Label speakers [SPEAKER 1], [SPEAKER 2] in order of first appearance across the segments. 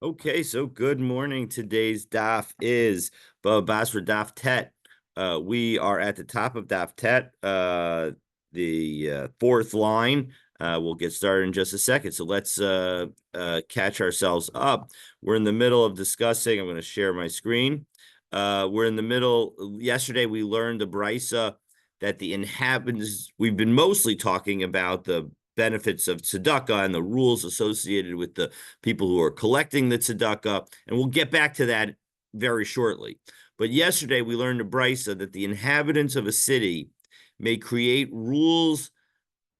[SPEAKER 1] Okay, so good morning. Today's daf is Batra daf tet. We are at the top of daf tet, the fourth line. We'll get started in just a second. So let's catch ourselves up. We're in the middle of discussing. I'm going to share my screen. We're in the middle. Yesterday, we learned the brisa that the inhabitants. We've been mostly talking about the benefits of tzedakah and the rules associated with the people who are collecting the tzedakah, and we'll get back to that very shortly. But yesterday we learned a brisa that the inhabitants of a city may create rules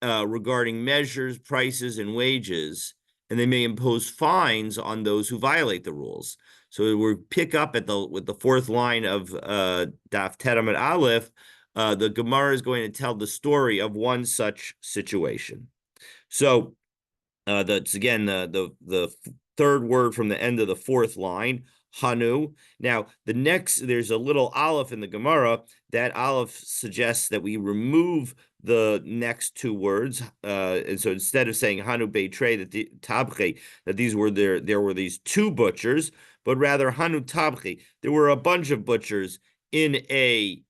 [SPEAKER 1] regarding measures, prices, and wages, and they may impose fines on those who violate the rules. So we pick up at with the fourth line of Daf Teramet Aleph. The Gemara is going to tell the story of one such situation. So that's again the third word from the end of the fourth line, Hanu. Now, there's a little aleph in the Gemara. That aleph suggests that we remove the next two words, and so instead of saying Hanu Beitre, that the Tabche, that there were these two butchers, but rather Hanu Tabche. There were a bunch of butchers in a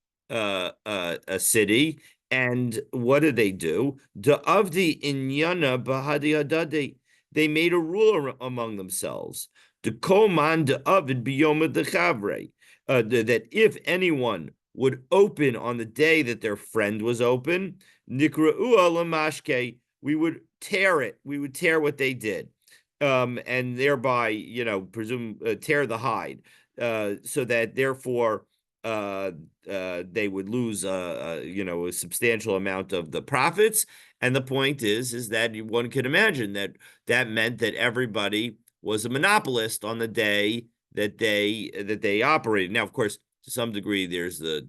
[SPEAKER 1] city. And what did they do? They made a rule among themselves. That if anyone would open on the day that their friend was open, we would tear it. We would tear what they did, and thereby, presume tear the hide, so that therefore they would lose a substantial amount of the profits. And the point is that one can imagine that meant that everybody was a monopolist on the day that they operated. Now, of course, to some degree, there's the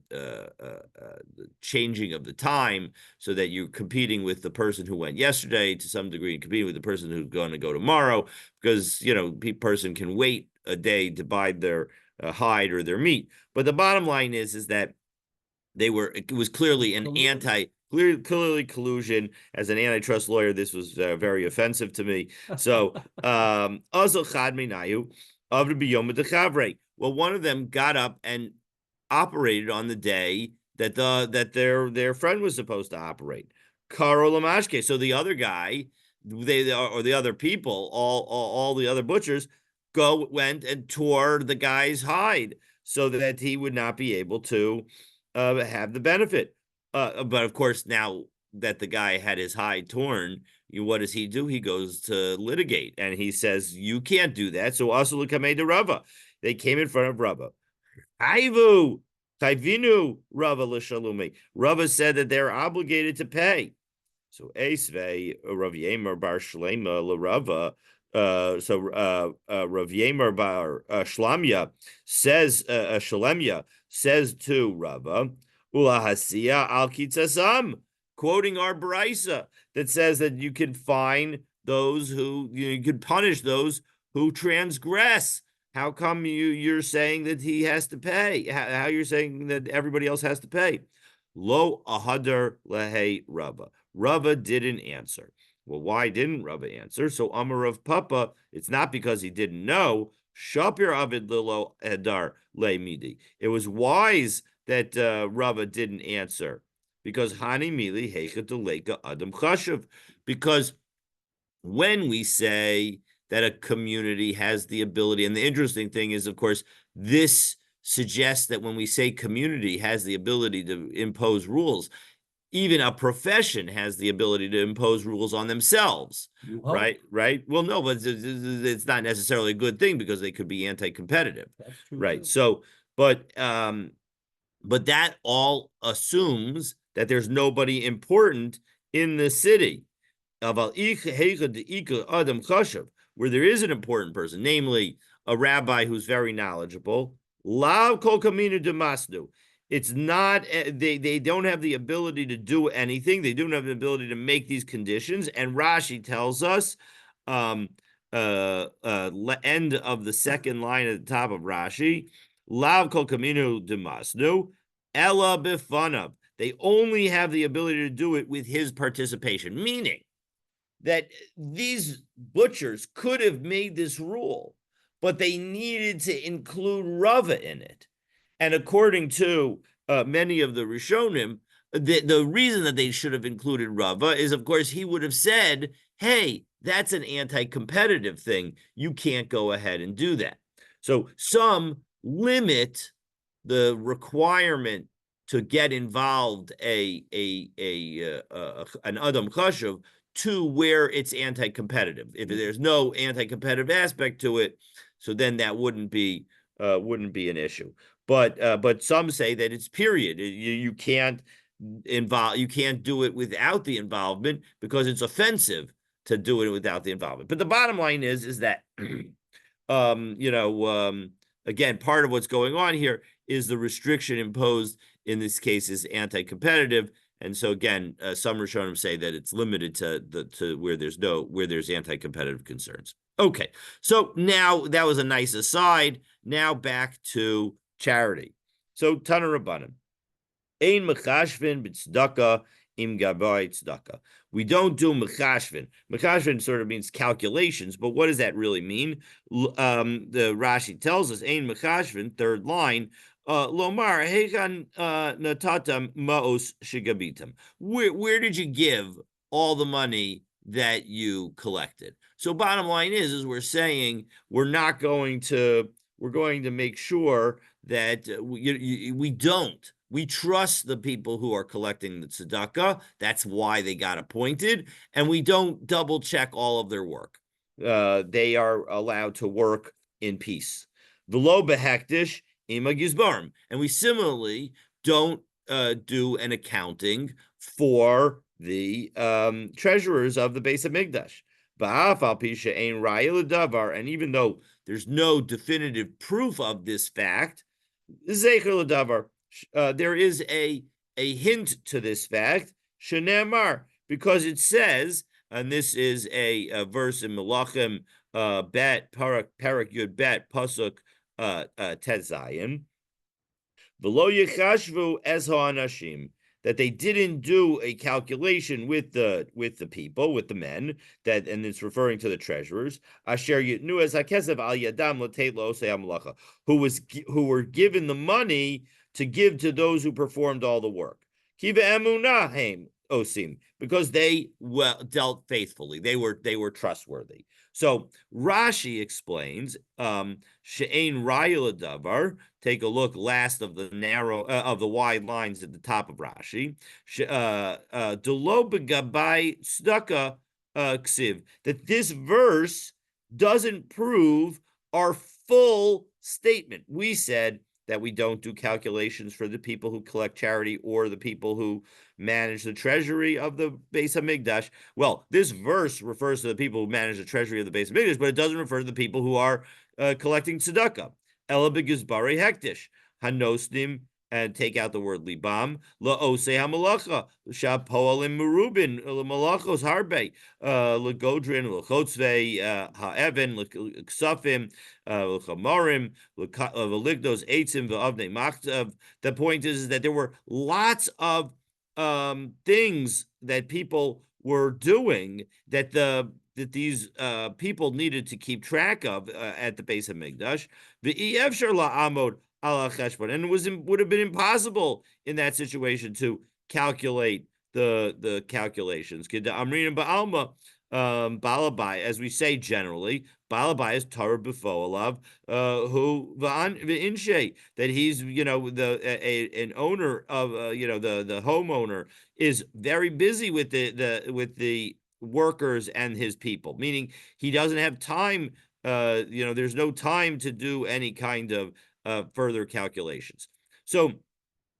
[SPEAKER 1] changing of the time, so that you're competing with the person who went yesterday, to some degree, competing with the person who's going to go tomorrow, because person can wait a day to buy their hide or their meat. But the bottom line is that it was clearly clearly collusion. As an antitrust lawyer, this was very offensive to me. So, also chad minayu of the biyom dechavre. Well, one of them got up and operated on the day that their friend was supposed to operate. Karo lamashke. So the other guy, or the other people, all the other butchers, went and tore the guy's hide so that he would not be able to have the benefit. But of course, now that the guy had his hide torn, what does he do? He goes to litigate, and he says, "You can't do that." So also Kamei to Rava. They came in front of Rava. Chayvu, chayvinu Rava l'shalumi. Rava said that they're obligated to pay. So Esvei Rav Yemer bar Shlema l'Rava. Rav Yemer bar Shlamya says, Shalemya says to Rava, Ulahasiya al kitzasam, quoting our brisa that says that you can fine those you can punish those who transgress. How come you're saying that he has to pay? How you're saying that everybody else has to pay? Lo ahadar lehe Rava. Rava didn't answer. Well, why didn't Rava answer? So Amar of Papa, it's not because he didn't know. Shapir Avid Lilo Hedar Le Midi. It was wise that Rava didn't answer, because Hani Mili Hechet Leka Adam Chashav. Because when we say that a community has the ability, and the interesting thing is, of course, this suggests that when we say community has the ability to impose rules, even a profession has the ability to impose rules on themselves, right? Well, no, but it's not necessarily a good thing, because they could be anti-competitive, right? So, but that all assumes that there's nobody important in the city. Where there is an important person, namely a rabbi who's very knowledgeable. Lav kol kaminu demasnu. It's not, they don't have the ability to do anything. They don't have the ability to make these conditions. And Rashi tells us, end of the second line at the top of Rashi, Lav kol kaminu demasnu, ella bifanav. They only have the ability to do it with his participation, meaning that these butchers could have made this rule, but they needed to include Rava in it. And according to many of the Rishonim, the reason that they should have included Rava is, of course, he would have said, hey, that's an anti-competitive thing. You can't go ahead and do that. So some limit the requirement to get involved an Adam Chashuv to where it's anti-competitive. If there's no anti-competitive aspect to it, so then that wouldn't be an issue. But some say that it's period. You can't do it without the involvement because it's offensive to do it without the involvement. But the bottom line is that again, part of what's going on here is the restriction imposed in this case is anti-competitive. And so again, some Rishonim say that it's limited to where there's anti-competitive concerns. Okay, so now that was a nice aside. Now back to charity. So Tana Rabbanim, ein mechashvin b'tzedakah im gabay tzedakah. We don't do mechashvin. Mechashvin sort of means calculations, but what does that really mean? The Rashi tells us, ein mechashvin, third line, lomar hegan natatam maos shigabitam. Where did you give all the money that you collected? So bottom line is we're saying we're going to make sure that we don't. We trust the people who are collecting the tzedakah. That's why they got appointed. And we don't double check all of their work. They are allowed to work in peace. V'lo behektish ima gizbarim. And we similarly don't do an accounting for the treasurers of the Beis HaMikdash. And even though there's no definitive proof of this fact, there is a hint to this fact, shenemar, because it says, and this is a verse in Melachim Bet, Parak Yud Bet, Pasuk Tezayin, V'lo yechashvu es ha'anashim, that they didn't do a calculation with the people, with the men, that, and it's referring to the treasurers, asher yitnu es hakesev al yadam l'teit lo'osei ha'malacha, who were given the money to give to those who performed all the work. Kiva emunahem osim, because they dealt faithfully. They were trustworthy. So Rashi explains, she'ein raya davar. Take a look last of the wide lines at the top of Rashi. Delo begabai tzedakah ksiv, that this verse doesn't prove our full statement. We said that we don't do calculations for the people who collect charity or the people who manage the treasury of the Beis HaMikdash. Well, this verse refers to the people who manage the treasury of the Beis HaMikdash, but it doesn't refer to the people who are collecting tzedakah. Ela begizbarei hektish hanosnim, and take out the word libam, la'osei hamalacha, shapoalim merubin, l'malachos harbe, l'godrin, l'chotzvei ha'evan, l'ksafim, l'chamarim, l'ligdos eitzim, v'avnei machtav. The point is that there were lots of things that people were doing that these people needed to keep track of at the Beis HaMikdash. V'efshar la'amod ala cheshbon, and it would have been impossible in that situation to calculate the calculations. Kida amrin ba'alma balabai, as we say generally, balabai is Torah b'foalav, who v'inshe, that he's an owner of the homeowner is very busy with the workers and his people, meaning he doesn't have time. There's no time to do any kind of further calculations. So,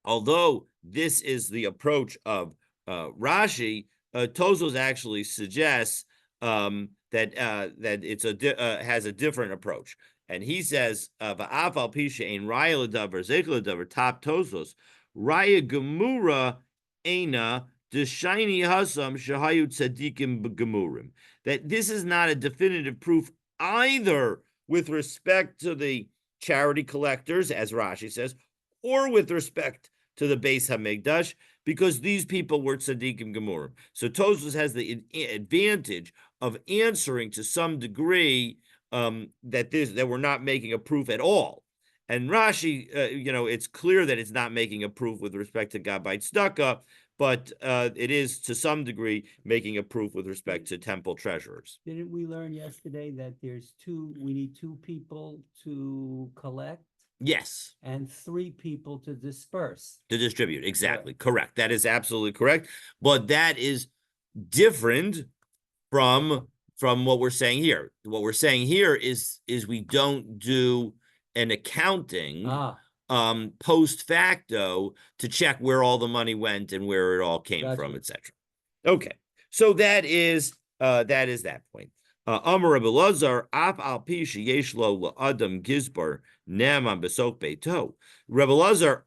[SPEAKER 1] although this is the approach of Rashi, Tozos actually suggests that it's has a different approach, and he says, "Va'afal pisha ein raya l'davar zeichel l'davar top Tozos raya gemura ena d'shayni hasam shahayu tzadikim b'gemurim," that this is not a definitive proof either with respect to the charity collectors, as Rashi says, or with respect to the Beis HaMikdash, because these people were tzaddikim gemurim. So Tosfos has the advantage of answering to some degree that we're not making a proof at all. And Rashi, it's clear that it's not making a proof with respect to Gabbai Tzedakah, but it is to some degree making a proof with respect to temple treasurers.
[SPEAKER 2] Didn't we learn yesterday that we need two people to collect
[SPEAKER 1] Yes,
[SPEAKER 2] and three people to disperse?
[SPEAKER 1] to distribute. Exactly. Correct. That is absolutely correct. But that is different from what we're saying here. What we're saying here is we don't do an accounting post facto to check where all the money went and where it all came from, etc. Okay, so that is that point. Amar Rabbi Lazar, Af al pi sheyesh lo la'adam gizbar ne'aman besok beito. Rabbi Lazar,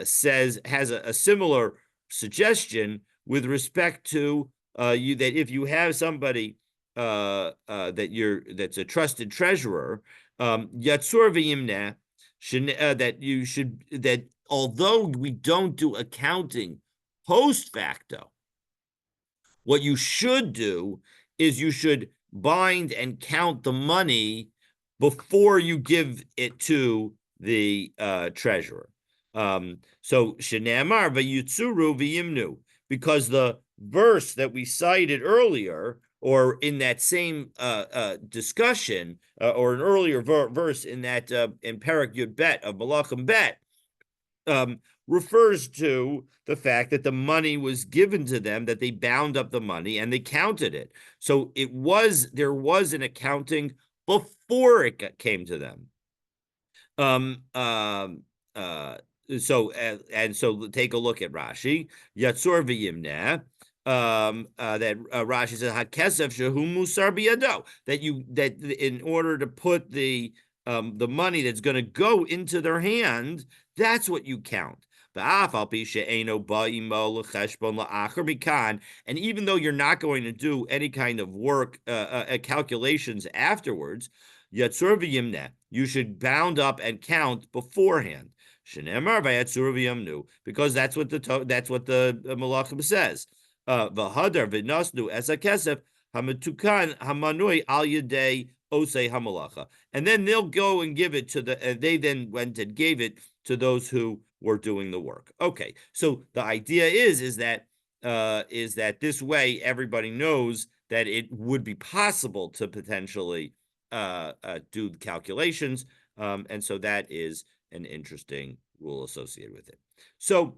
[SPEAKER 1] says, has a similar suggestion with respect to you, that if you have somebody that's a trusted treasurer, yatzur v'yimneh, that although we don't do accounting post facto, what you should do is you should bind and count the money before you give it to the treasurer. So Shenamar v'yitzuru v'yimnu, because the verse that we cited earlier, or in that same discussion, or an earlier verse in that in Parak Yud Bet of Malachim Bet, refers to the fact that the money was given to them, that they bound up the money and they counted it. So there was an accounting before it came to them. So take a look at Rashi. Yatzor v'yimneh. That Rashi says hakesef shehu musar biyado, that in order to put the money that's going to go into their hand, that's what you count. And even though you're not going to do any kind of work calculations afterwards, you should bound up and count beforehand. Because that's what the Malachim says. V'hadar v'nasnu es hakesef hamatukan hamanui al yedei osei hamalacha, and then they'll go and give it to they then went and gave it to those who were doing the work. Okay, so the idea is that this way everybody knows that it would be possible to potentially do the calculations, and so that is an interesting rule associated with it. So,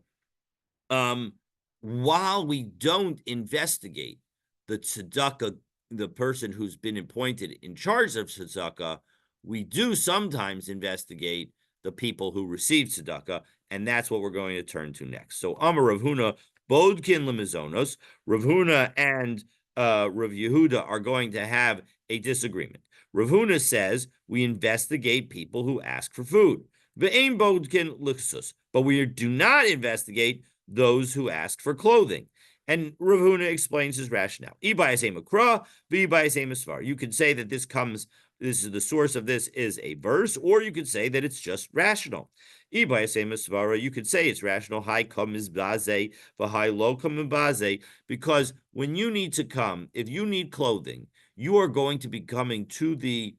[SPEAKER 1] while we don't investigate the tzedakah, the person who's been appointed in charge of tzedakah, we do sometimes investigate the people who receive tzedakah, and that's what we're going to turn to next. So Amar Rav Huna, Bodkin lemizonos, Rav Huna and Rav Yehuda are going to have a disagreement. Rav Huna says we investigate people who ask for food. Ve'ein bodkin luxus, but we do not investigate those who ask for clothing. And Rav Huna explains his rationale. You could say that this is the source of this is a verse, or you could say that it's just rational. You could say it's rational. High come is baze, high low come baze, because when you need to come, if you need clothing, you are going to be coming to the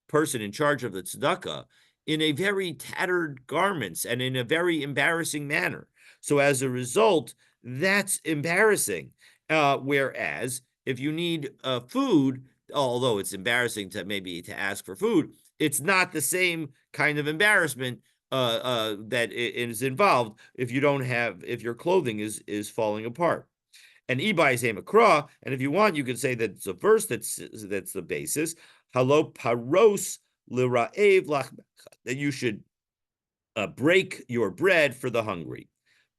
[SPEAKER 1] person in charge of the tzedakah in a very tattered garments and in a very embarrassing manner. So as a result, that's embarrassing. Whereas if you need food, although it's embarrassing to ask for food, it's not the same kind of embarrassment that is involved if your clothing is falling apart. And Ibai say makra, and if you want, you can say that it's a verse that's the basis. Halo paros lira'ev lach, that you should break your bread for the hungry.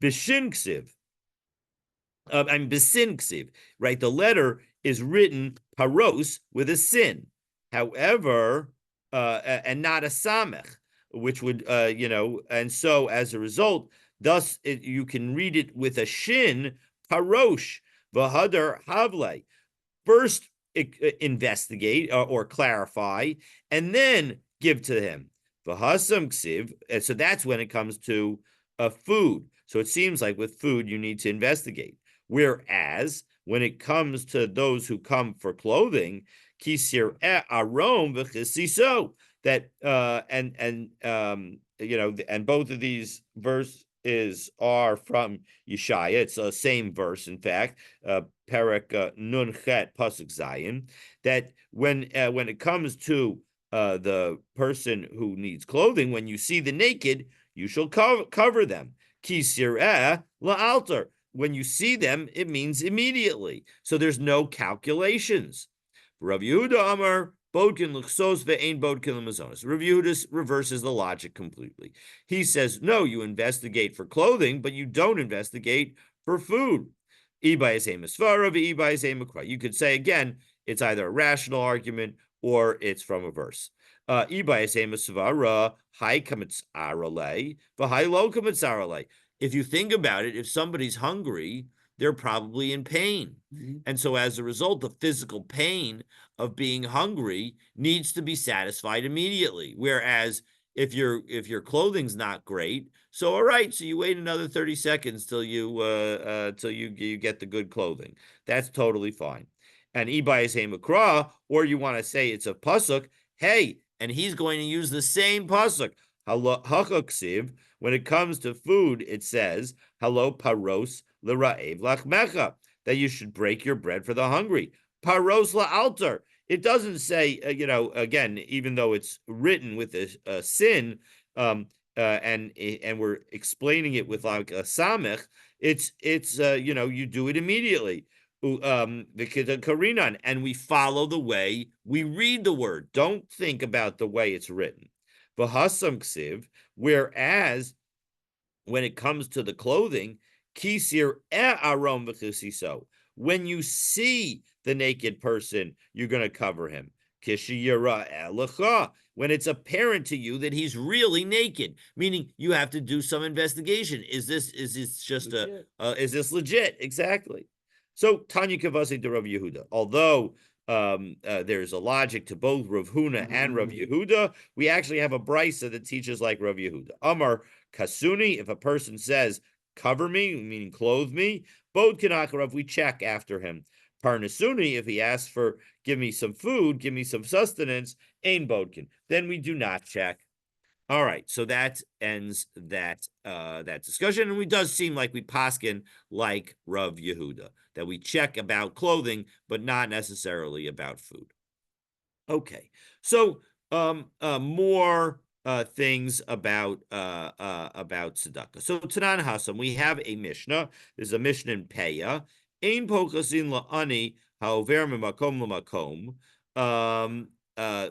[SPEAKER 1] Bishin ksiv, bisin ksiv, right? The letter is written paros with a sin, however, and not a samech, which would, and so as a result, thus you can read it with a shin, parosh, v'hadar havle. First, investigate or clarify, and then give to him. V'hasam ksiv, and so that's when it comes to food. So it seems like with food, you need to investigate. Whereas when it comes to those who come for clothing, kisir arom v'chisiso, that and both of these verses are from Yeshaya. It's the same verse, in fact, Perek Nun Chet Pasuk Zayin. That when it comes to the person who needs clothing, when you see the naked, you shall cover them. Kisir la'alter. When you see them, it means immediately. So there's no calculations. Rav Yehuda Amar Bodkin l'chsos ve'ein bodkin l'mazonos. Rav Yehuda reverses the logic completely. He says, no, you investigate for clothing, but you don't investigate for food. You could say again, it's either a rational argument or it's from a verse. If you think about it, if somebody's hungry, they're probably in pain.
[SPEAKER 2] Mhm.
[SPEAKER 1] And so as a result, the physical pain of being hungry needs to be satisfied immediately. Whereas if your clothing's not great, so all right, so you wait another 30 seconds till you get the good clothing. That's totally fine. And Ibai is Makra, or you want to say it's a pasuk, hey, and he's going to use the same pasuk. Hachaksiv, when it comes to food, it says, Hello paros l'ra'ev lachmecha, that you should break your bread for the hungry. Paros la'alter. It doesn't say, again, even though it's written with a sin, and we're explaining it with like a samech, it's you do it immediately. The karinan, and we follow the way we read the word. Don't think about the way it's written. V'hasam ksiv, whereas when it comes to the clothing, kisir arom v'chisiso. When you see the naked person, you're going to cover him. Kishiyara elecha. When it's apparent to you that he's really naked, meaning you have to do some investigation. Is this just
[SPEAKER 2] Legit.
[SPEAKER 1] is this legit? Exactly. So Tanya Kavasi to Rav Yehuda. Although there's a logic to both Rav Huna and Rav Yehuda, we actually have a brisa that teaches like Rav Yehuda. Amar Kasuni, if a person says, cover me, meaning clothe me, Bod Kanakarav, we check after him. Parnasuni, if he asks for, give me some food, give me some sustenance, Ain Bodkin, then we do not check. All right, so that ends that discussion, and it does seem like we paskin like Rav Yehuda, that we check about clothing, but not necessarily about food. Okay, so more things about tzedakah. So Tanan Hasam, we have a Mishnah. There's a Mishnah in Peah. Ein pochasin la'ani ha'over mimakom l'makom.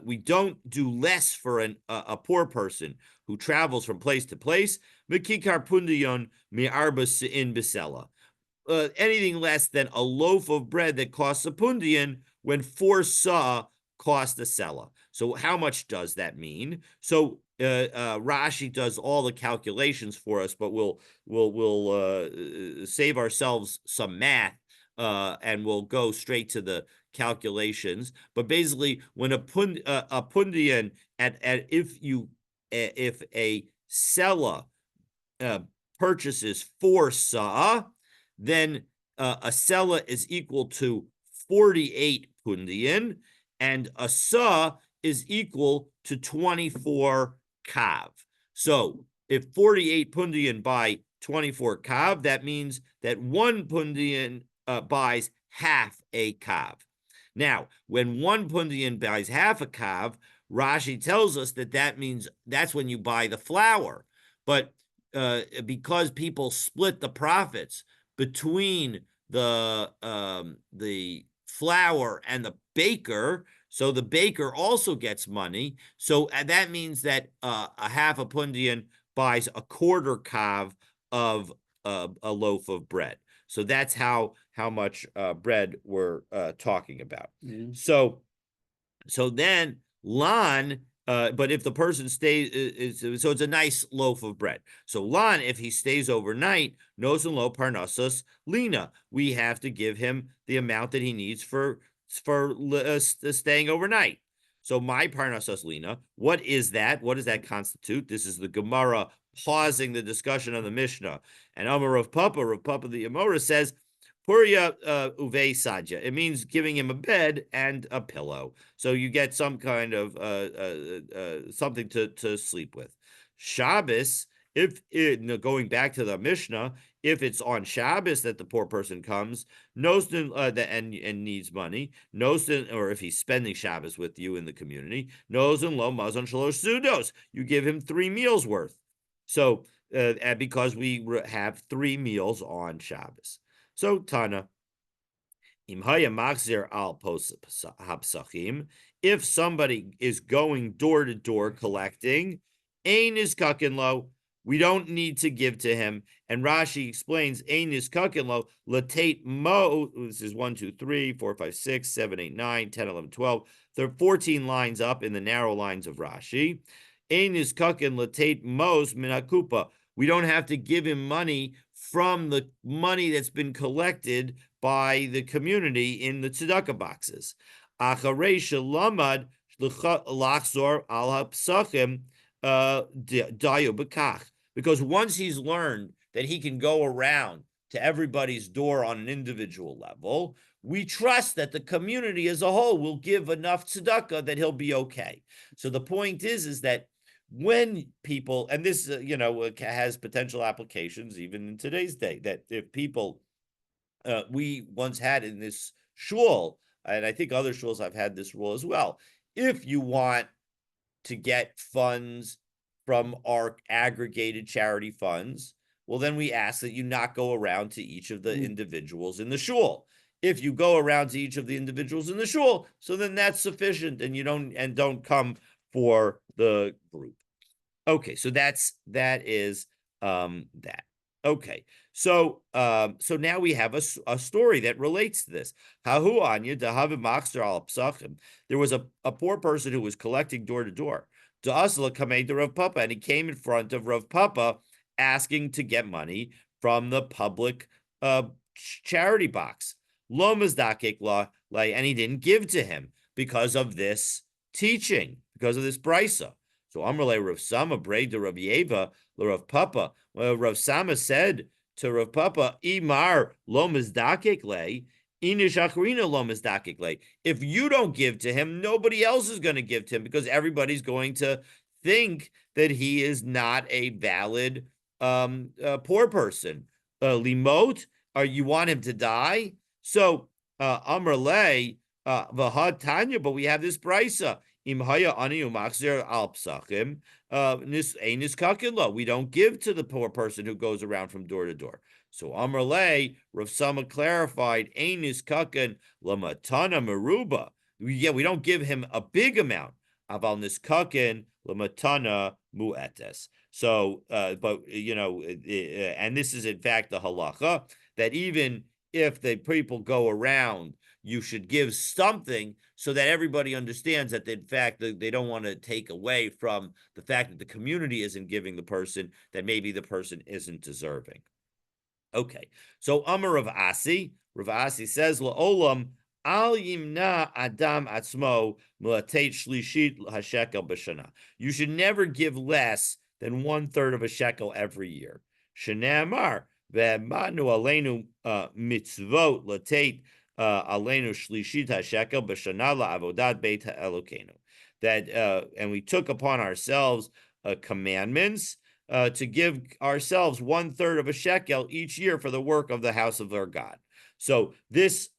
[SPEAKER 1] We don't do less for a poor person who travels from place to place. Mekikar pundiyon mi'arba se'in bisela. Anything less than a loaf of bread that costs a pundion when 4 cost a selah. So how much does that mean? So Rashi does all the calculations for us, but we'll save ourselves some math, and we'll go straight to the calculations. But basically, when a pundian if a selah purchases 4 then a selah is equal to 48 pundian, and a sa is equal to 24 kav. So if 48 pundian buy 24 kav, that means that 1 pundian buys half a kav. Now, when 1 pundian buys half a kav, Rashi tells us that means that's when you buy the flour. But because people split the profits between the flour and the baker, so the baker also gets money. So that means that a half a pundian buys a quarter kav of a loaf of bread. So that's how much bread we're talking about.
[SPEAKER 2] Mm-hmm.
[SPEAKER 1] So then lan, but if the person stays, so it's a nice loaf of bread. So lan, if he stays overnight, nos and lo parnassus lina, we have to give him the amount that he needs for staying overnight. So my parnassus lina, what is that? What does that constitute? This is the Gemara pausing the discussion of the Mishnah. And Amar Rav Papa the Amora says, Puria uve sadja. It means giving him a bed and a pillow, so you get some kind of something to sleep with. Shabbos, if it, going back to the Mishnah, if it's on Shabbos that the poor person comes, Nosten and needs money, Nosten, or if he's spending Shabbos with you in the community, Nosen lo mazon shalosh sudos, you give him 3 meals worth. So because we have 3 meals on Shabbos. So Tana, al if somebody is going door to door collecting, ain is kakin lo. We don't need to give to him. And Rashi explains, ain is kakin lo, latate mo. This is 1, 2, 3, 4, 5, 6, 7, 8, 9, 10, 11, 12. There are 14 lines up in the narrow lines of Rashi. Ain is kakin latate mos minakupa. We don't have to give him money from the money that's been collected by the community in the tzedakah boxes. Acharei shelamad lachzor al hapsachim dayu bekach. Because once he's learned that he can go around to everybody's door on an individual level, we trust that the community as a whole will give enough tzedakah that he'll be okay. So the point is that when people, and this has potential applications even in today's day, that if people we once had in this shul, and I think other shuls have had this rule as well. If you want to get funds from our aggregated charity funds, well, then we ask that you not go around to each of the individuals in the shul. If you go around to each of the individuals in the shul, so then that's sufficient, and you don't come for the group. Okay, so that is that. Okay, so now we have a story that relates to this. Hahu anya dahavi machzer al psachim. There was a poor person who was collecting door to door. Asla kamei to Rav Papa, and he came in front of Rav Papa asking to get money from the public charity box. Lo mazdakek la, and he didn't give to him because of this teaching, because of this brisa. So Amrle Rav Sama Braid to Rav Yeva Rav Papa. Well, Rav Sama said to Rav Papa, Imar lo mizdakek le, inish achrina lo mizdakek le. If you don't give to him, nobody else is going to give to him because everybody's going to think that he is not a valid poor person. Limot, you want him to die? So Amrle v'had Tanya, but we have this brisa. We don't give to the poor person who goes around from door to door. So Amrle, Rav Sama clarified, Einis kakin lamatana meruba. Yeah, we don't give him a big amount. Aval niskakin lamatana muetes. So, but and this is in fact the halacha that even if the people go around, you should give something so that everybody understands that in fact they don't want to take away from the fact that the community isn't giving the person, that maybe the person isn't deserving. Okay, so Amar Rav Asi says la'olam al yimna adam atzmo melatet shlishit hashekel b'shana. You should never give less than 1/3 of a shekel every year. Shenamar ve'manu aleinu mitzvot latet Aleinu Shlishit HaShekel B'Shana LaAvodat Beit HaElokeinu. That and we took upon ourselves commandments to give ourselves 1/3 of a shekel each year for the work of the house of our God. So this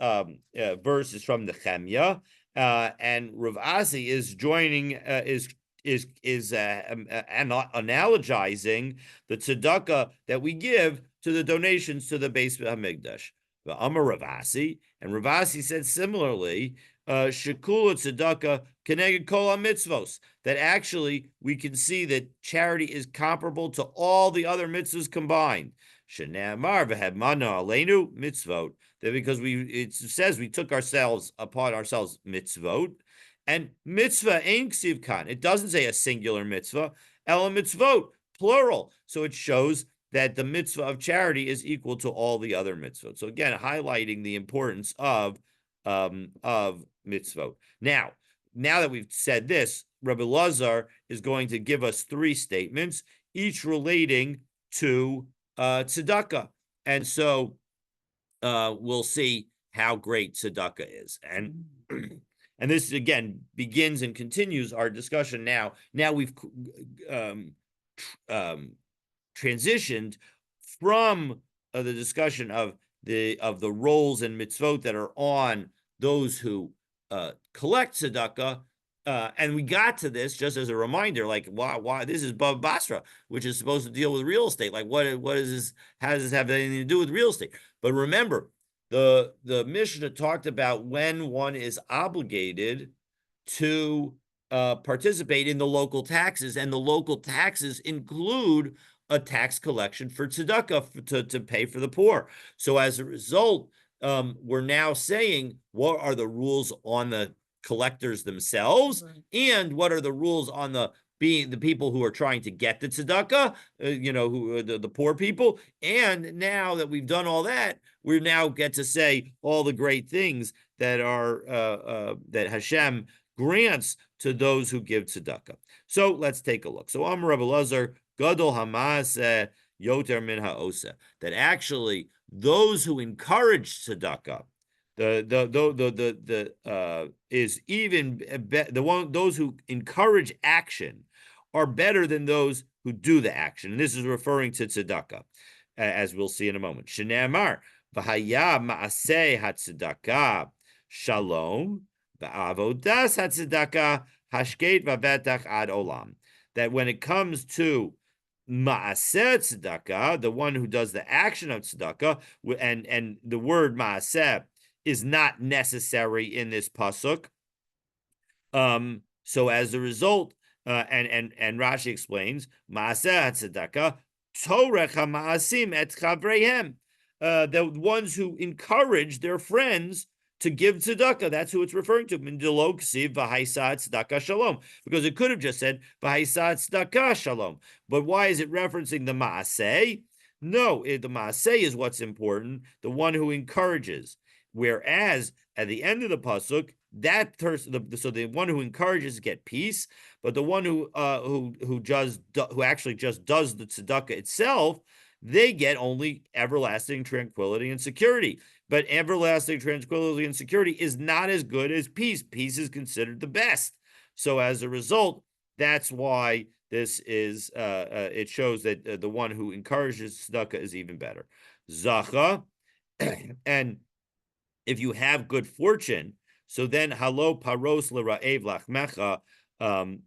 [SPEAKER 1] verse is from the Nehemiah, and Rav Asi is joining is analogizing the tzedakah that we give to the donations to the Beis Hamikdash. The Amar Rav Asi, and Rav Asi said similarly, Shekula tzedakah keneged kol mitzvos, that actually we can see that charity is comparable to all the other mitzvahs combined. Shenamar v'hadmana aleinu mitzvot, that because it says we took ourselves upon ourselves mitzvot, and mitzvah ain't ksiv kan. It doesn't say a singular mitzvah, el mitzvot, plural. So it shows that the mitzvah of charity is equal to all the other mitzvot. So again, highlighting the importance of mitzvot. Now that we've said this, Rabbi Lazar is going to give us 3 statements, each relating to tzedakah. And so we'll see how great tzedakah is. And
[SPEAKER 2] Mm.
[SPEAKER 1] and this again begins and continues our discussion now. Now we've um, um, transitioned from the discussion of the roles and mitzvot that are on those who collect tzedakah. And we got to this just as a reminder, like why this is Bava Batra, which is supposed to deal with real estate. Like what is this? How does this have anything to do with real estate? But remember, the Mishnah talked about when one is obligated to participate in the local taxes, and the local taxes include a tax collection for tzedakah to pay for the poor. So as a result, we're now saying what are the rules on the collectors themselves,
[SPEAKER 2] Right.
[SPEAKER 1] and what are the rules on the people who are trying to get the tzedakah, who the poor people. And now that we've done all that, we now get to say all the great things that are that Hashem grants to those who give tzedakah. So let's take a look. So Amar Rabbi Lazar, Gadol Hamaseh Yoter Min Ha'oseh, that actually those who encourage tzedakah, is even the one those who encourage action are better than those who do the action. And this is referring to tzedakah, as we'll see in a moment. Shneamar v'haya ma'aseh hatzedakah shalom v'avodas hatzedakah hashket v'vetach ad olam. That when it comes to Maaseh tzedakah, the one who does the action of tzedakah, and the word maaseh is not necessary in this pasuk. So as a result, and Rashi explains, maaseh tzedakah torech hamaasim et chavreihem, the ones who encourage their friends to give tzedakah. That's who it's referring to. Shalom, because it could have just said tzedakah shalom. But why is it referencing the maaseh? No, the maaseh is what's important, the one who encourages. Whereas at the end of the pasuk, that person, so the one who encourages get peace, but the one who actually just does the tzedakah itself, they get only everlasting tranquility and security. But everlasting tranquility and security is not as good as peace. Peace is considered the best. So as a result, that's why this is it shows that the one who encourages tzedakah is even better. Zacha, and if you have good fortune, so then halo paros l'ra'ev lachmecha,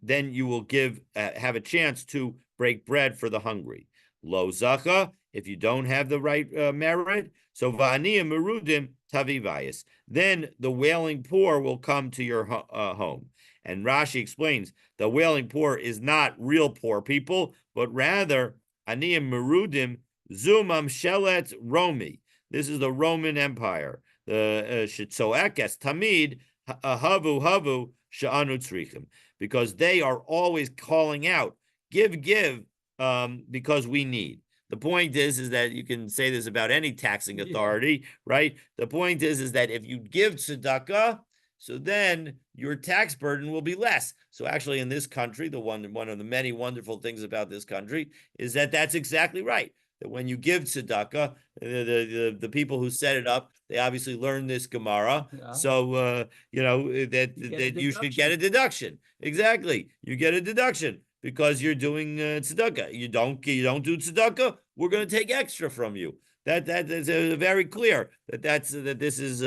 [SPEAKER 1] then you will have a chance to break bread for the hungry. Lo zacha, if you don't have the right merit, so va'aniyim merudim tavivayis, then the wailing poor will come to your home. And Rashi explains the wailing poor is not real poor people, but rather aniyim merudim zumam shelet Romi. This is the Roman Empire. The Shitzoekes Tamid Havu Sha'anu Tzrichim, because they are always calling out, give, because we need. The point is that you can say this about any taxing authority, right? The point is that if you give tzedakah, so then your tax burden will be less. So actually, in this country, one of the many wonderful things about this country is that that's exactly right. That when you give tzedakah, the people who set it up, they obviously learned this Gemara,
[SPEAKER 2] Yeah.
[SPEAKER 1] so that you should get a deduction. Exactly, you get a deduction because you're doing tzedakah. You don't do tzedakah, we're going to take extra from you. That is very clear that this is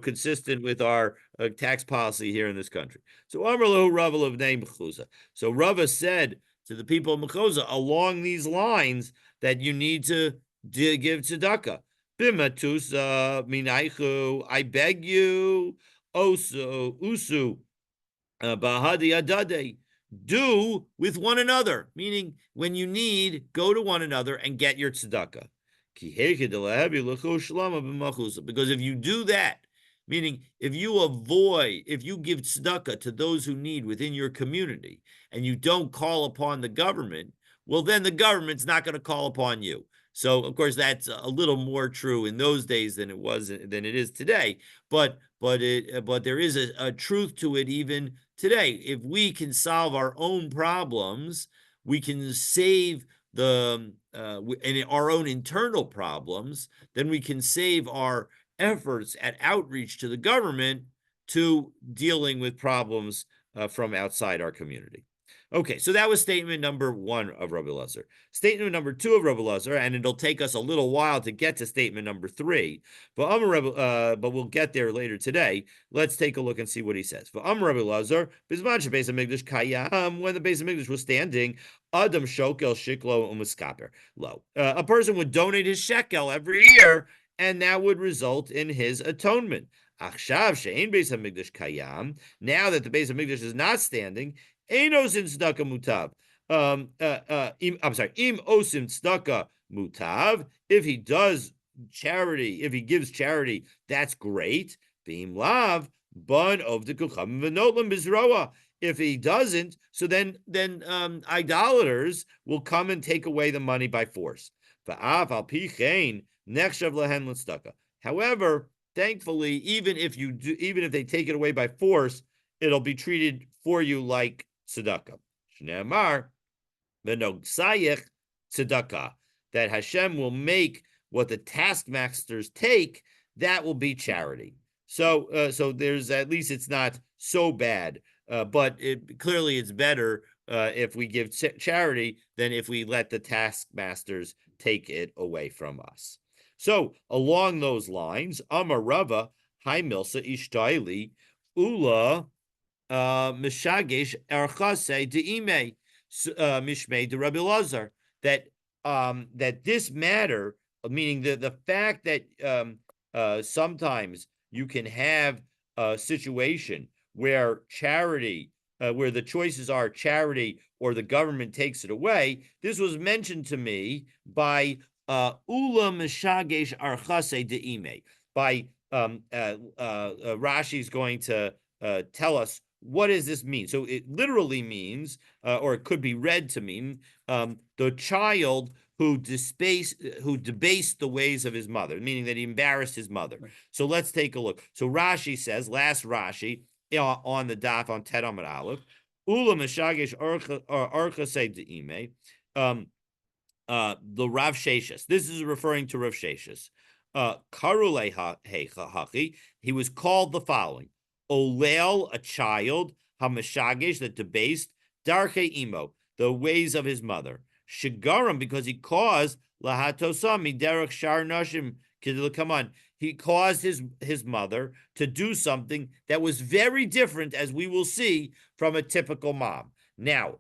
[SPEAKER 1] consistent with our tax policy here in this country. So Amrlo Rava of name Mechuza. So Rava said to the people of Mechuza along these lines that you need to give tzedakah. Bimatusa minaichu, I beg you, usu, bahadi adade, do with one another, meaning when you need, go to one another and get your tzedakah. Because if you do that, meaning if you give tzedakah to those who need within your community and you don't call upon the government, well, then the government's not going to call upon you. So, of course, that's a little more true in those days than it is today. But there is a truth to it even today. If we can solve our own problems, we can save and our own internal problems, then we can save our efforts at outreach to the government to dealing with problems from outside our community. Okay, so that was statement number one of Rabbi Lazar. Statement number two of Rabbi Lazar, and it'll take us a little while to get to statement number three, but we'll get there later today. Let's take a look and see what he says. Rabbi Lazar, when the Beis Hamikdash was standing, Adam shokel shiklo umuskaper low. A person would donate his shekel every year, and that would result in his atonement. Achshav she'ein Beis Hamikdash kayam. Now that the Beis Hamikdash is not standing, Enos in tzedakah mutav. I'm sorry. Im osim tzedakah mutav. If he does charity, if he gives charity, that's great. Beim lav bun of the kucham v'notlam bizroa. If he doesn't, so then idolaters will come and take away the money by force. Va'af al pichein nechshav lehen l'tzedakah. However, thankfully, even if they take it away by force, it'll be treated for you like tzedakah. Shneamar v'nogsayich tzedakah, that Hashem will make what the taskmasters take, that will be charity. So there's, at least it's not so bad, but clearly it's better if we give charity than if we let the taskmasters take it away from us. So along those lines, Amar Rava, Hai Milsa Ishtaili, Ula Mishagesh Erchase Deime Mishmei de Rabbi Lazar, that this matter, meaning the fact that sometimes you can have a situation where charity, where the choices are charity or the government takes it away. This was mentioned to me by Ula Mishagesh Archase Deime. By Rashi's going to tell us, what does this mean? So it literally means, or it could be read to mean, the child who debased the ways of his mother, meaning that he embarrassed his mother. Right. So let's take a look. So Rashi says, last Rashi on the daf on Ted Amud Aleph, Ula Meshagesh Archa Say Deime, the Rav Sheshes. This is referring to Rav Sheshes. Karule Hachi, he was called the following: Olel, a child, Hamashagesh, that debased, Darche Imo, the ways of his mother, Shigaram, because he caused Lahatosami Derek Shar Nashim. Come on, he caused his mother to do something that was very different, as we will see, from a typical mom. Now,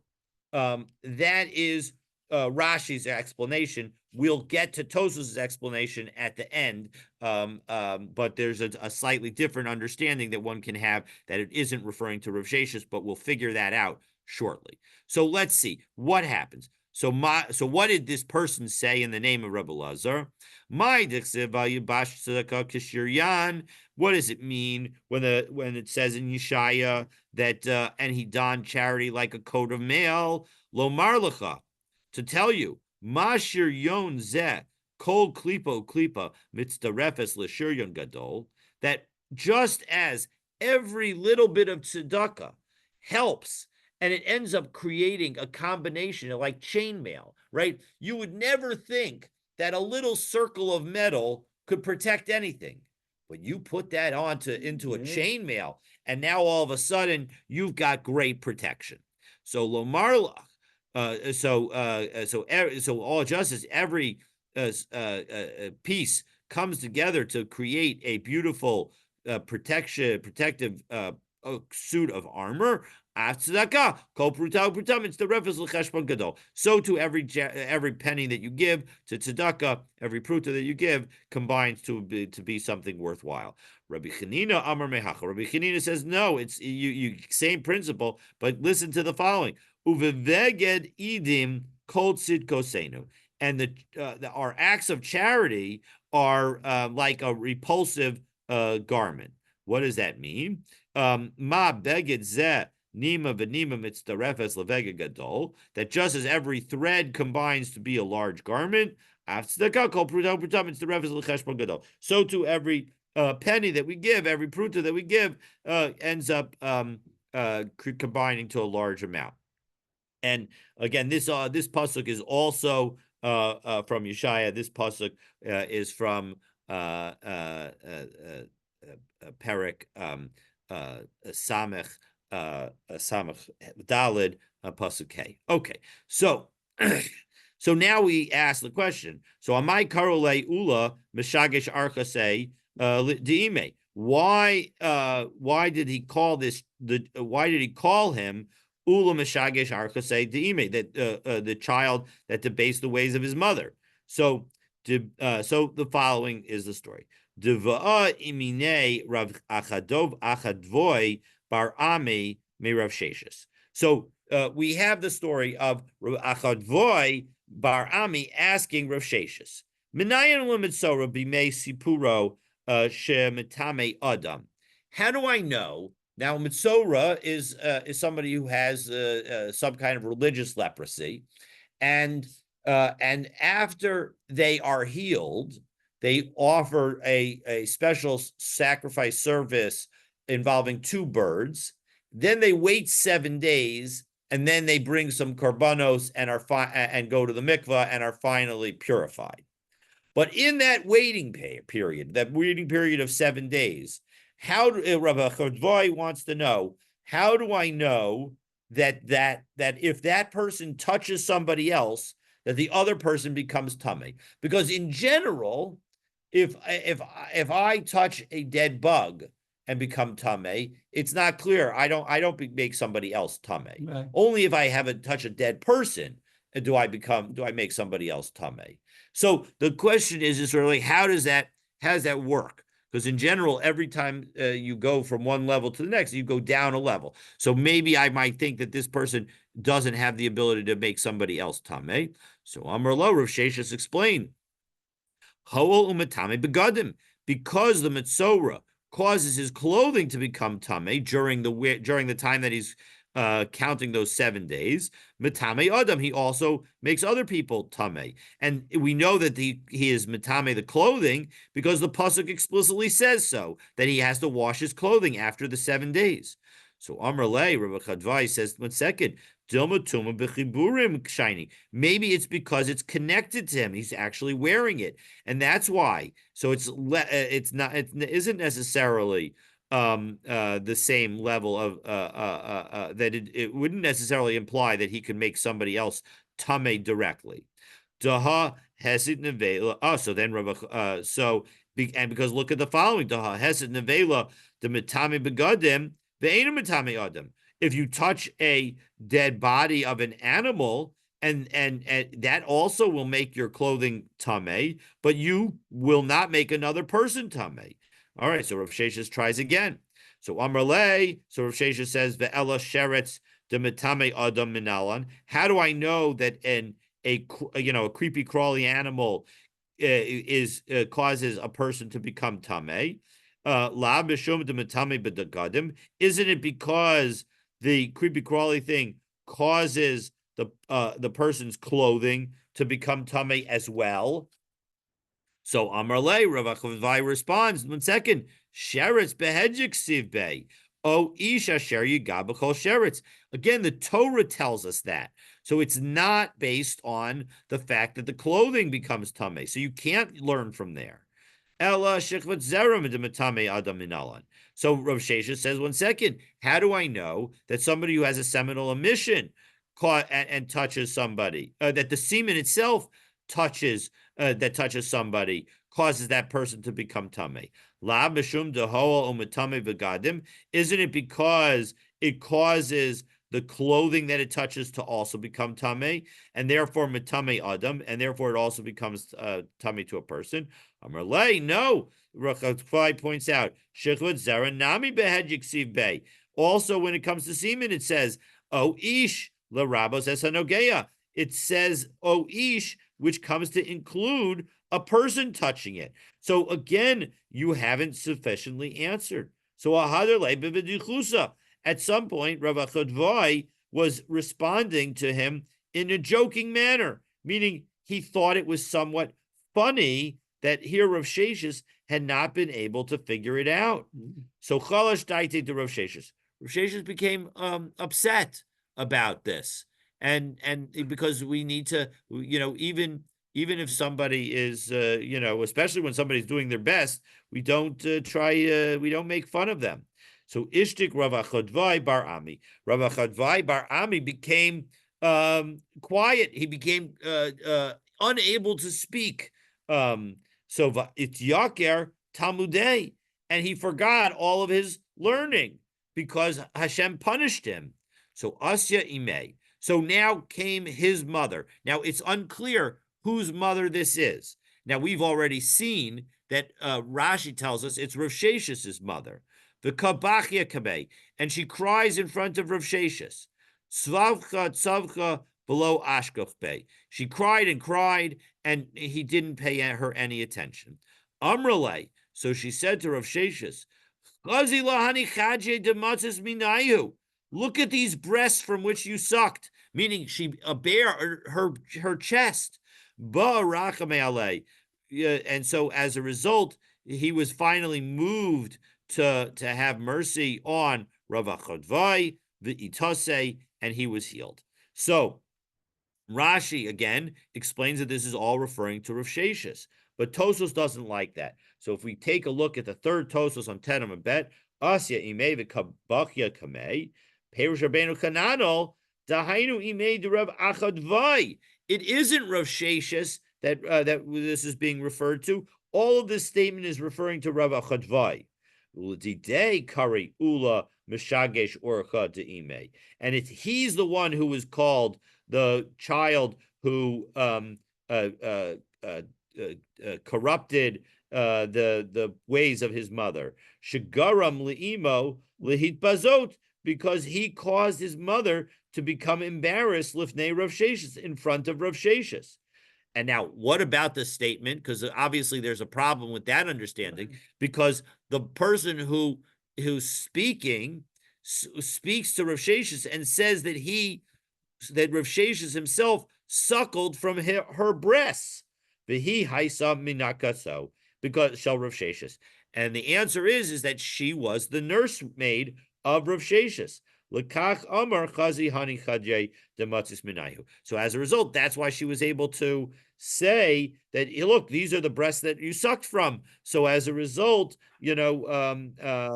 [SPEAKER 1] that is Rashi's explanation. We'll get to Tosfos' explanation at the end, but there's a slightly different understanding that one can have, that it isn't referring to Rav Sheshes, but we'll figure that out shortly. So let's see what happens. So what did this person say in the name of Rabbi Lazar? What does it mean when it says in Yeshaya that and he donned charity like a coat of mail? Lo marlecha, to tell you, Mashir Yon Zeh, Kol Klipa, Mitzdarefes L'Shiryon Gadol, that just as every little bit of tzedakah helps, and it ends up creating a combination of like chainmail, right? You would never think that a little circle of metal could protect anything, but you put that into a chainmail, and now all of a sudden you've got great protection. So Lomarla. So all justice, every piece comes together to create a beautiful protective suit of armor. So to every penny that you give to tzedakah, every pruta that you give combines to be something worthwhile. Rabbi Chanina Amar Mehacha. Rabbi Chanina says no. It's you same principle, but listen to the following. Uveveged idim kol tzidkosenu, and our acts of charity are like a repulsive garment. What does that mean? Ma beged zeh nima v'nima mitzdarefes leveged gadol, that just as every thread combines to be a large garment, so to every penny that we give, every pruta that we give ends up combining to a large amount. And again, this pasuk is also from Yeshaya. This pasuk is from Perek Samech Samech Dalid pasuk K. Okay, so so now we ask the question. So Amai Karole Ula Meshagesh Archase Diime. Why did he call this why did he call him Ula Meshagesh Archase Diime, that the child that debased the ways of his mother? So so the following is the story. Deva'a imine Rav Achadvoi bar Ami me Rav Sheshis. So we have the story of Rav Achadvoi bar Ami asking Rav Sheshis, Minayan l'mitzora b'mei sipuro shemitame adam. How do I know? Now, mitzora is somebody who has some kind of religious leprosy, and after they are healed, they offer a special sacrifice service involving two birds. Then they wait 7 days, and then they bring some korbanos and and go to the mikvah and are finally purified. But in that waiting period, that waiting period of 7 days, how do, Rabbi Chodvoy wants to know, how do I know that if that person touches somebody else, that the other person becomes tummy? Because in general, if I touch a dead bug and become tummy, it's not clear. I don't make somebody else tummy.
[SPEAKER 2] Right.
[SPEAKER 1] Only if I have touch a dead person do I make somebody else tummy. So the question is really how does that work? Because in general, every time you go from one level to the next, you go down a level. So maybe I might think that this person doesn't have the ability to make somebody else tameh. So Amar Lo, Rav Sheshis explained, Ho'ol umatame begadim, because the Metzora causes his clothing to become tame during the time that he's counting those 7 days. Matame Adam, he also makes other people tame. And we know that he is matame the clothing because the pasuk explicitly says so, that he has to wash his clothing after the 7 days. So Amr Le, Rabbi Chadvai says, 1 second, Dilma Tuma Bechiburim shiny. Maybe it's because it's connected to him. He's actually wearing it, and that's why. So it's not, it isn't necessarily the same level of that it wouldn't necessarily imply that he could make somebody else tame directly. Daha Hesed Nevela. Oh, so then and because look at the following. Daha Hesed Nevela the Mitame Begadim the Mitame Adam. If you touch a dead body of an animal, and that also will make your clothing tame, but you will not make another person tame. All right, so Rav Sheshes tries again. So Amrle, so Rav Sheshes says ve'ela sheretz de mitame adam minalan. How do I know that a creepy crawly animal is causes a person to become tame? La b'shum de mitame b'dagadim. Isn't it because the creepy crawly thing causes the person's clothing to become tame as well? So Amarle, Rav Achavai responds, 1 second, Sheretz behedjik sivbei. O isha sher yigabachol sheretz. Again, the Torah tells us that. So it's not based on the fact that the clothing becomes tame. So you can't learn from there. Ella shechvat zeram adam minalan. So Rav Shesha says, 1 second, how do I know that somebody who has a seminal emission caught and touches somebody, that the semen itself touches somebody, causes that person to become tame? La mishum dehoa umatame v'gadim. Isn't it because it causes the clothing that it touches to also become tame, and therefore mitame adam, and therefore it also becomes tame to a person? Amarle, no. Rachafai points out, Shechut zera nami behedjik siv bay. Also, when it comes to semen, it says, O ish l'rabos esanogeya. It says, O ish, which comes to include a person touching it. So again, you haven't sufficiently answered. So at some point, Rav Chodvai was responding to him in a joking manner, meaning he thought it was somewhat funny that here Rav Sheshes had not been able to figure it out. So Chalash daite to Rav Sheshes. Rav Sheshes became upset about this. and because we need to, even if somebody is, especially when somebody's doing their best, we don't make fun of them. So Ishtik Rav Chodvai Bar Ami. Rav Chodvai Bar Ami became quiet. He became unable to speak. So it's Yaker Talmudei, and he forgot all of his learning because Hashem punished him. So Asya Imei. So now came his mother. Now it's unclear whose mother this is. Now we've already seen that Rashi tells us it's Rav Shesh's mother, the Kabachia Kamei, and she cries in front of Rav Sheshes. Svavcha tzavcha below Ashkof Bey. She cried and cried, and he didn't pay her any attention. Amrale, so she said to Rav Sheshes, look at these breasts from which you sucked, meaning she bare her chest. And so as a result, he was finally moved to have mercy on Rav Chodvai, the Itase, and he was healed. So Rashi again explains that this is all referring to Rav Sheshes, but Tosos doesn't like that. So if we take a look at the third Tosos on Tenem and Bet, Asya imei v'kabachya kamei, Perush Rabbeinu Kananol, Dahainu imei de Rav Achadvai. It isn't Rav Sheshes that this is being referred to. All of this statement is referring to Rav Achadvai. Ulididei kari ula mishagesh orcha deimei, and he's the one who was called the child who corrupted the ways of his mother. Shagaram leimo lehit bazot, because he caused his mother to become embarrassed lifnei Rav Sheshes, in front of Rav Sheshes. And now, what about the statement? Because obviously there's a problem with that understanding, because the person who's speaking speaks to Rav Sheshes and says that Rav Sheshes himself suckled from her breasts. V'hi haisa minakaso, because shall Rav Sheshes. And the answer is that she was the nursemaid of Rav Sheshes. Lekach Amar Chazi Hani Chadje Dematzis Minayu. So as a result, that's why she was able to say that, look, these are the breasts that you sucked from. So as a result, that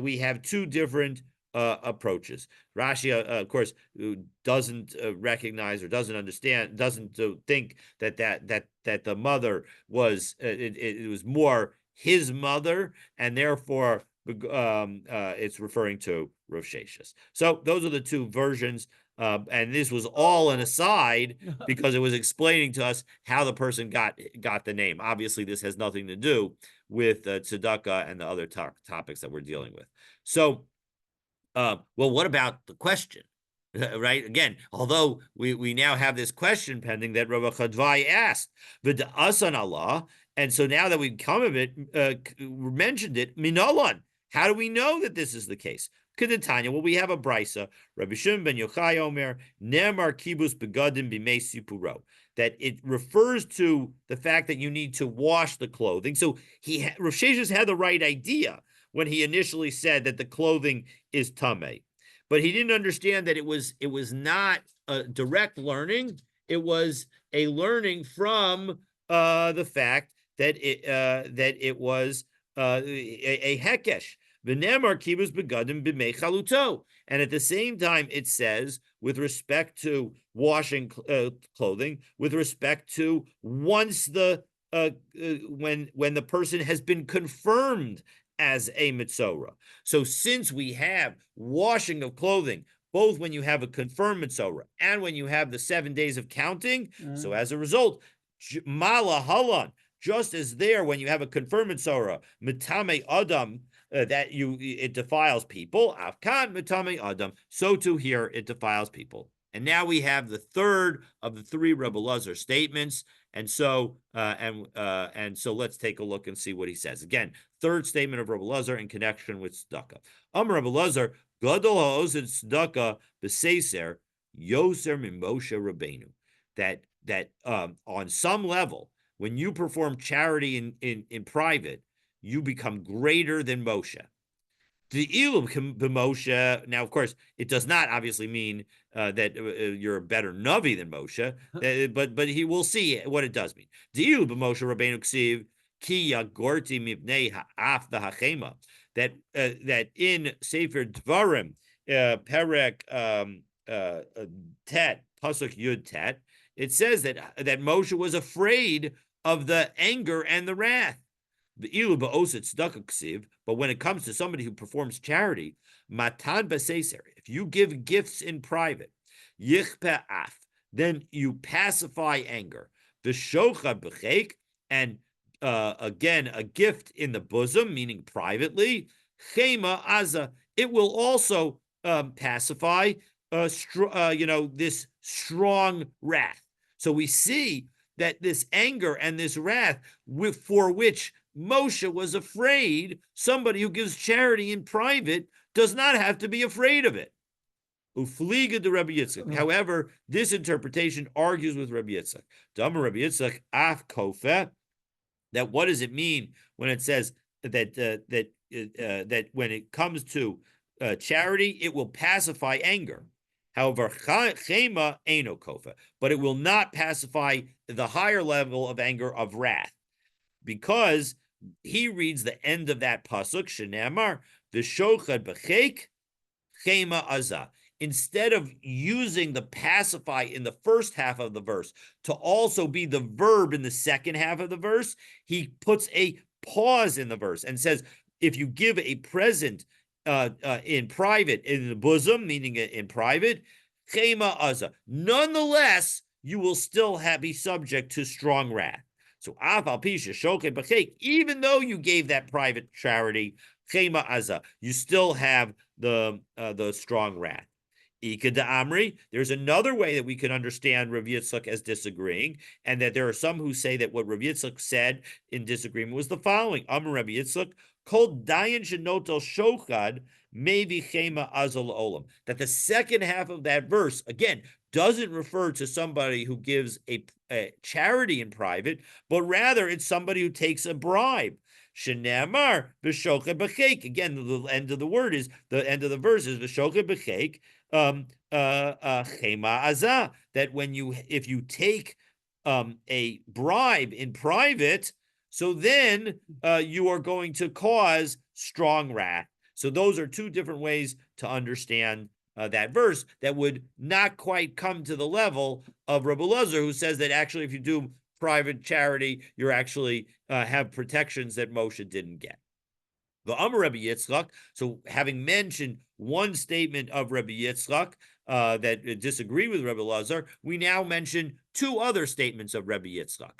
[SPEAKER 1] we have two different approaches. Rashi, of course, doesn't recognize or doesn't understand, doesn't think that the mother was it was more his mother, and therefore it's referring to Rav Sheshes. So those are the two versions. And this was all an aside because it was explaining to us how the person got the name. Obviously, this has nothing to do with tzedakah and the other topics that we're dealing with. So, well, what about the question? Right? Again, although we now have this question pending that Rabbi Chadvai asked, v'da'asan Allah, and so now that we've come of it, mentioned it, minalan. How do we know that this is the case? Kedetanya, well, we have a brisa, Rabbi Shimon ben Yochai Omer, Nemar kibus begadim b'mei sipuro, that it refers to the fact that you need to wash the clothing. So Rav Sheshes had the right idea when he initially said that the clothing is tameh, but he didn't understand that it was not a direct learning. It was a learning from the fact that it was a hekesh. V'nemar kibus begadim b'mei chaluto. And at the same time, it says, with respect to washing clothing, with respect to once when the person has been confirmed as a mitzorah. So since we have washing of clothing, both when you have a confirmed mitzorah and when you have the 7 days of counting, so as a result, mala halan, just as there when you have a confirmed mitzorah, mitame adam, it defiles people. Afkan mitame adam. So too here it defiles people. And now we have the third of the three Rebbe Lazar statements. And so let's take a look and see what he says. Again, third statement of Rebbe Lazar in connection with tzedakah. Rebbe Lazar, gadol ha'osid tzedakah b'seiser yoser mimoshe Rabbeinu. That on some level, when you perform charity in private, you become greater than Moshe. The ilum b'Moshe. Now, of course, it does not obviously mean that you're a better navi than Moshe, but he will see what it does mean. The ilum b'Moshe Rabbeinu ksiv ki yagorti mibnei ha'af v'hachema. That in Sefer Dvarim, Perek Tet Pasuk Yud Tet, it says that Moshe was afraid of the anger and the wrath. But when it comes to somebody who performs charity, matan baseser, if you give gifts in private, yichpe af, then you pacify anger. The shocha b'cheik, and again, a gift in the bosom, meaning privately, chema aza, it will also pacify, this strong wrath. So we see that this anger and this wrath for which Moshe was afraid, somebody who gives charity in private does not have to be afraid of it. Ufliga de Rabbi Yitzchak. However, this interpretation argues with Rabbi Yitzchak. Dama Rabbi Yitzchak af kofe. That what does it mean when it says that when it comes to charity, it will pacify anger. However, chema eno kofa, but it will not pacify the higher level of anger of wrath, because he reads the end of that pasuk, Shenamar, v'shochad b'cheik chema azah. Instead of using the pacify in the first half of the verse to also be the verb in the second half of the verse, he puts a pause in the verse and says, if you give a present in private, in the bosom, meaning in private, chema azah, nonetheless, you will still be subject to strong wrath. So, even though you gave that private charity, chema azah, you still have the strong wrath. Ika de Amri, there's another way that we can understand Rav Yitzchak as disagreeing, and that there are some who say that what Rav Yitzchak said in disagreement was the following: Amr Rav Yitzchak, Kol Dayan Shenotel Shochad, maybe Chema Azal Olam. That the second half of that verse, again, doesn't refer to somebody who gives a charity in private, but rather it's somebody who takes a bribe. Shenamar v'shochet b'cheik. Again, the end of the word is the end of the verse is v'shochet b'cheik. Chema azah. That if you take a bribe in private, so then you are going to cause strong wrath. So those are two different ways to understand that verse that would not quite come to the level of Rabbi Elazar, who says that actually if you do private charity, you're actually have protections that Moshe didn't get. The Amar Rabbi Yitzchak. So, having mentioned one statement of Rabbi Yitzchak that disagree with Rabbi Elazar, we now mention two other statements of Rabbi Yitzchak.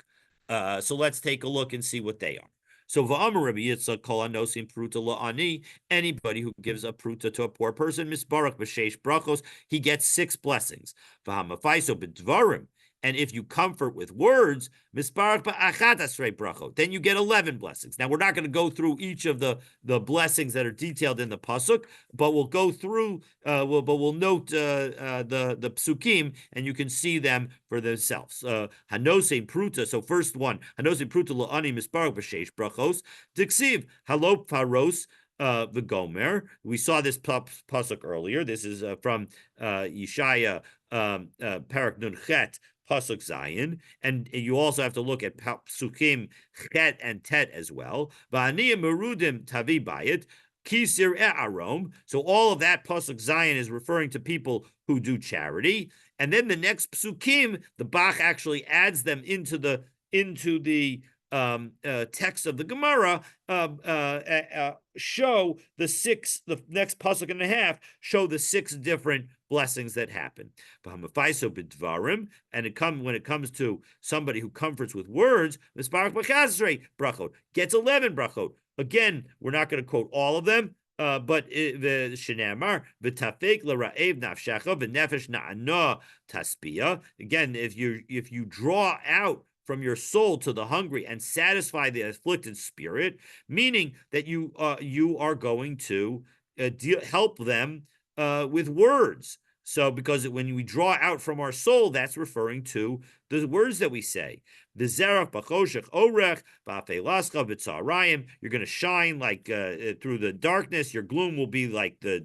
[SPEAKER 1] So let's take a look and see what they are. So V'amar Rabbi Yitzchak kol anosim pruta la'ani. Anybody who gives a pruta to a poor person, misbarach b'sheish brachos, he gets 6 blessings. V'hamafaiso b'dvarim. And if you comfort with words, misbarach ba'achat asrei brachot, then you get 11 blessings. Now, we're not going to go through each of the blessings that are detailed in the pasuk, but we'll go through, we'll note the psukim, and you can see them for themselves. Hanosei pruta, so first one, hanosei pruta la'ani misbarach b'sheish brachos, diksiv halop faros, the Gomer. We saw this pasuk earlier. This is from Yeshaya, Parak Nun Chet, Pasuk Zion, and you also have to look at Psukim Chet and Tet as well. Va'aniyim merudim tavi bayit kisir e'arom. So all of that Pasuk Zion is referring to people who do charity, and then the next Psukim, the Bach actually adds them into the text of the Gemara, show the next pasuk and a half show the 6 different blessings that happen. And when it comes to somebody who comforts with words, gets 11 brachot. Again, we're not going to quote all of them, but the Shenamar v'tafek l'ra'ev nafshecha v'nefesh na'ana taspia. Again, if you draw out from your soul to the hungry and satisfy the afflicted spirit, meaning that you are going to help them with words. So, because when we draw out from our soul, that's referring to the words that we say. The zerach b'choshech orech b'afeilascha b'tzarayim. You're going to shine like through the darkness. Your gloom will be like the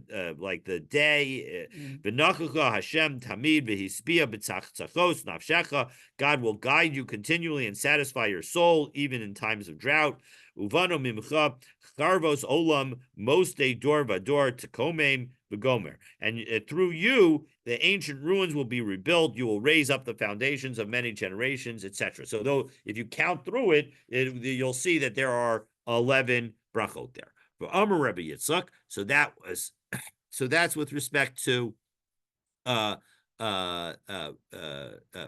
[SPEAKER 1] day. V'nachacha Hashem tamid v'hispia b'tzachos nafshecha. God will guide you continually and satisfy your soul even in times of drought. Uvano mimcha charvos olam moste dor vador tekomem v'gomer. And through you, the ancient ruins will be rebuilt. You will raise up the foundations of many generations, etc. So, though, if you count through it, you'll see that there are 11 brachot there. For Amar Rebbe Yitzchak, so that's with respect to uh, uh, uh, uh, uh,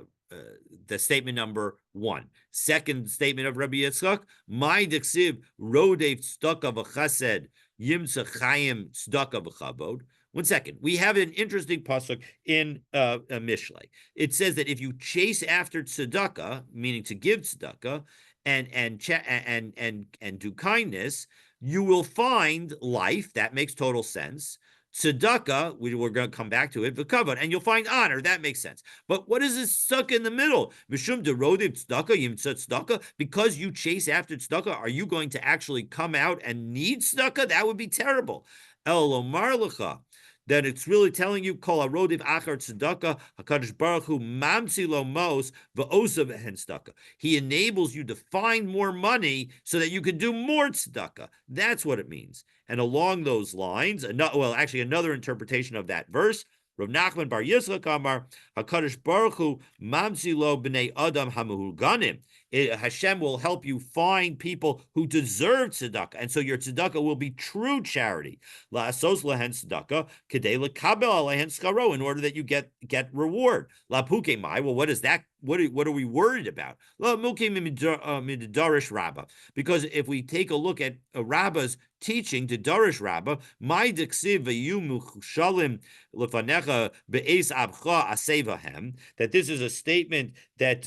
[SPEAKER 1] the statement number 1. Second statement of Rabbi Yitzchak, my diksiv rodev tzedakah v'chesed yimtza chayim tzedakah v'chabod. 1 second. We have an interesting pasuk in Mishlei. It says that if you chase after tzedakah, meaning to give tzedakah, and do kindness, you will find life. That makes total sense. Tzedakah, we're going to come back to it, v'kavod, and you'll find honor. That makes sense. But what is this stuck in the middle? Mishum derodim tzedakah, yimtzat tzedakah. Because you chase after tzedakah, are you going to actually come out and need tzedakah? That would be terrible. El lomar lecha. That it's really telling you, kol arodiv achar tzedakah, hakadosh baruch hu mamtzi lo mos v'osav hen tzedakah. He enables you to find more money so that you can do more tzedakah. That's what it means. And along those lines, another interpretation of that verse, Rav Nachman bar Yitzchak Amar, hakadosh baruch hu mamtzi lo b'nei adam hamuhuganim. Hashem will help you find people who deserve tzedakah, and so your tzedakah will be true charity. La'asos lehen tzedakah kedei lekabel alehen scharo, in order that you get reward. La puke mai. Well, what is that? What are we worried about? La muke midarish Rabbah. Because if we take a look at Rabbah's teaching to Darish Rabbah, my diksiv v'yu muchalim lefanecha be'es abcha asevahem, that this is a statement that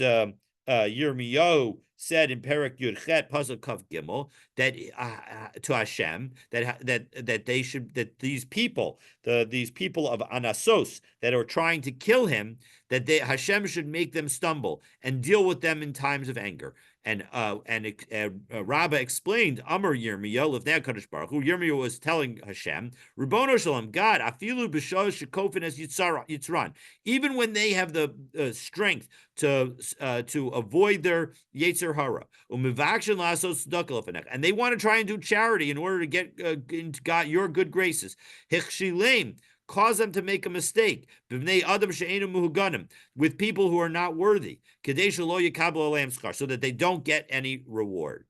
[SPEAKER 1] Yirmiyahu said in Perek Yud Chet Pasuk Kav Gimel that to Hashem that these people of Anasos that are trying to kill him, that Hashem should make them stumble and deal with them in times of anger. And Rabbah explained, Amar Yirmiyahu Lifnei Kadosh Baruch Hu. Yirmiyahu was telling Hashem, Ribono Shalom, God, Afilu b'shol shekofin es yitzran, even when they have the strength to avoid their Yetzer Hara, umivakshin lasos tzedakah lefanech, and they want to try and do charity in order to get into God your good graces. Hichshileim, cause them to make a mistake with people who are not worthy, so that they don't get any reward.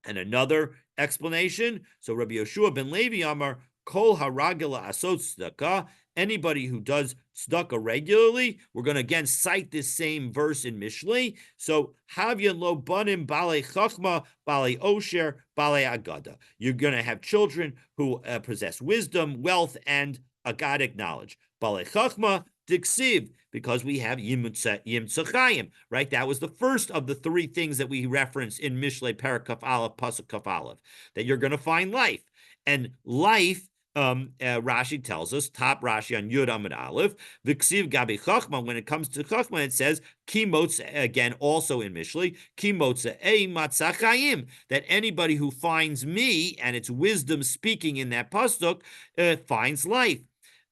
[SPEAKER 1] And another explanation, so Rabbi Yoshua ben Levi Amar, kol haragila asot tzedakah, anybody who does tzedakah regularly, we're going to again cite this same verse in Mishlei. So havyan lo banim balei chachma, balei osher, balei agada. You're going to have children who possess wisdom, wealth, and agadic knowledge. Balei chachma diksiv, because we have yimtza chayim, right? That was the first of the 3 things that we reference in Mishlei Perek Kaf Aleph Pasuk Kaf Aleph, that you're going to find life. And life, Rashi tells us, top Rashi on Yud Amud Aleph, v'ksiv gabi chachma, when it comes to chachma, it says, ki motza, again, also in Mishlei, ki motza e matzah chayim, that anybody who finds me, and it's wisdom speaking in that pasuk, finds life.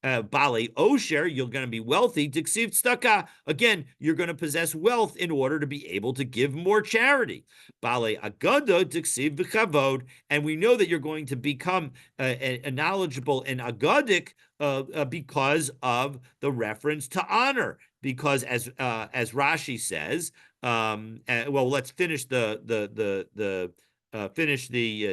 [SPEAKER 1] Balei Osher, you're going to be wealthy. Diksiv tzedakah, again, you're going to possess wealth in order to be able to give more charity. Balei Agada, Diksiv v'chavod, and we know that you're going to become knowledgeable in Agadic because of the reference to honor. Because as Rashi says, well, let's finish the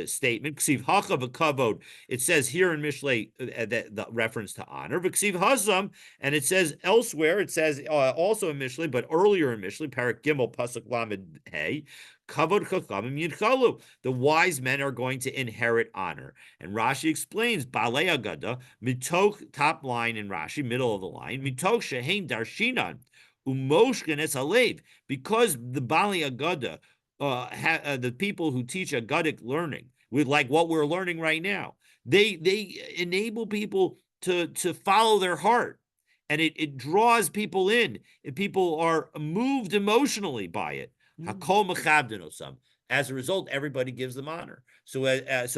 [SPEAKER 1] statement. Ksiv hacha v'kavod. It says here in Mishlei that the reference to honor. V'ksiv hazam, and it says elsewhere. It says also in Mishlei, but earlier in Mishlei, Perek Gimel Pasuk Lamed Hey, kavod chachamim yidchalu. The wise men are going to inherit honor. And Rashi explains balei agada mitoch, top line in Rashi, middle of the line, mitoch shehein darshinan umoshken es halev, because the balei agada, the people who teach Agadic learning, with like what we're learning right now, they enable people to follow their heart, and it draws people in, and people are moved emotionally by it. Hakol mechabdin osam. As a result, everybody gives them honor. So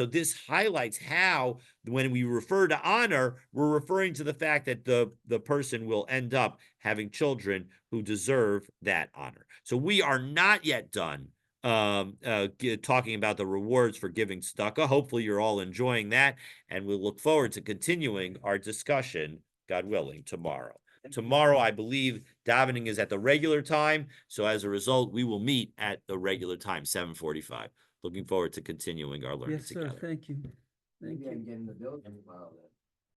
[SPEAKER 1] this highlights how, when we refer to honor, we're referring to the fact that the person will end up having children who deserve that honor. So we are not yet done talking about the rewards for giving tzedakah. Hopefully, you're all enjoying that, and we'll look forward to continuing our discussion, God willing, tomorrow. Tomorrow, I believe davening is at the regular time, so as a result, we will meet at the regular time, 7:45. Looking forward to continuing our learning
[SPEAKER 2] Yes, sir.
[SPEAKER 1] together.
[SPEAKER 2] Thank you. Thank
[SPEAKER 3] Maybe I'm
[SPEAKER 2] you.
[SPEAKER 3] getting the building tomorrow then.